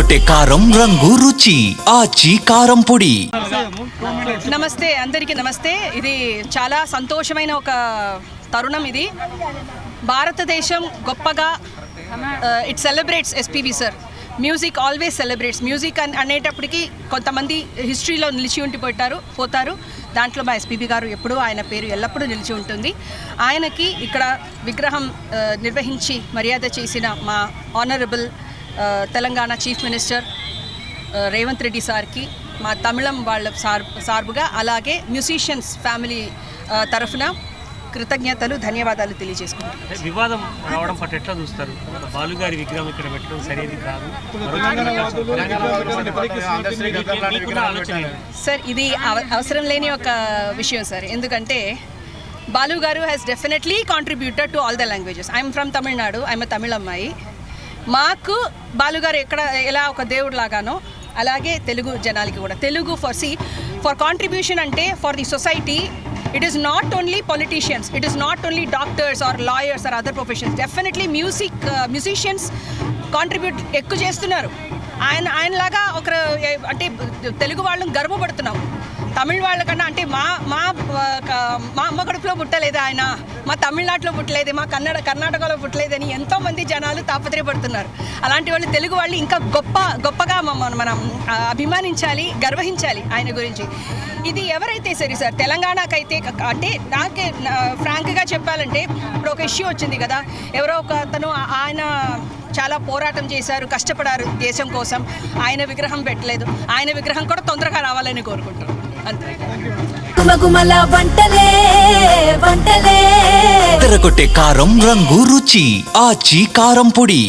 అదరగొట్టే కారం రంగు రుచి ఆచి కారం పొడి. నమస్తే అందరికీ నమస్తే. ఇది చాలా సంతోషమైన ఒక తరుణం. ఇది భారతదేశం గొప్పగా it celebrates SPB sir. Music always celebrates. Music అనేటప్పటికీ కొంతమంది హిస్టరీలో నిలిచి పోతారు. దాంట్లో మా ఎస్పీబీ గారు ఎప్పుడూ, ఆయన పేరు ఎల్లప్పుడూ నిలిచి ఉంటుంది. ఆయనకి ఇక్కడ విగ్రహం నిర్వహించి మర్యాద చేసిన మా honourable Telangana chief minister Revanth Reddy సార్కి, మా తమిళం వాళ్ళ సార్బుగా, అలాగే మ్యూజిషియన్స్ ఫ్యామిలీ తరఫున కృతజ్ఞతలు, ధన్యవాదాలు తెలియజేసుకుంటాం. వివాదం రావడం పట్ల ఎట్లా చూస్తారు? బాలుగారి విగ్రహం ఇక్కడ పెట్టడం సరైనది కాదు సార్. ఇది అవసరం లేని ఒక విషయం సార్. ఎందుకంటే Balu garu has definitely contributed to all the languages. I'm from Tamil Nadu, I'm Tamil అమ్మాయి. మాకు బాలుగారు ఎలా ఒక దేవుడు లాగానో అలాగే తెలుగు జనాలకి కూడా తెలుగు ఫర్ కాంట్రిబ్యూషన్ అంటే for the society. It is not only politicians, it is not only doctors or lawyers or other professions. Definitely musicians contribute ఎక్కువ చేస్తున్నారు. ఆయనలాగా అంటే తెలుగు వాళ్ళని గర్వపడుతున్నాం. తమిళ వాళ్ళకన్నా అంటే మా అమ్మ కడుపులో పుట్టలేదు ఆయన, మా తమిళనాడులో పుట్టలేదు, మా కర్ణాటకలో పుట్టలేదని ఎంతోమంది జనాలు తాపత్రయపడుతున్నారు. అలాంటి వాళ్ళు తెలుగు వాళ్ళు ఇంకా గొప్పగా మనం అభిమానించాలి, గర్వహించాలి ఆయన గురించి. ఇది ఎవరైతే సరే సార్, తెలంగాణకైతే అంటే నాకే ఫ్రాంక్గా చెప్పాలంటే ఇప్పుడు ఒక ఇష్యూ వచ్చింది కదా, ఎవరో ఒక అతను ఆయన చాలా పోరాటం చేశారు, కష్టపడారు దేశం కోసం, ఆయన విగ్రహం పెట్టలేదు. ఆయన విగ్రహం కూడా తొందరగా రావాలని కోరుకుంటాం. అంతే. అదరగొట్టే కారం రంగు రుచి ఆచి కారం పొడి.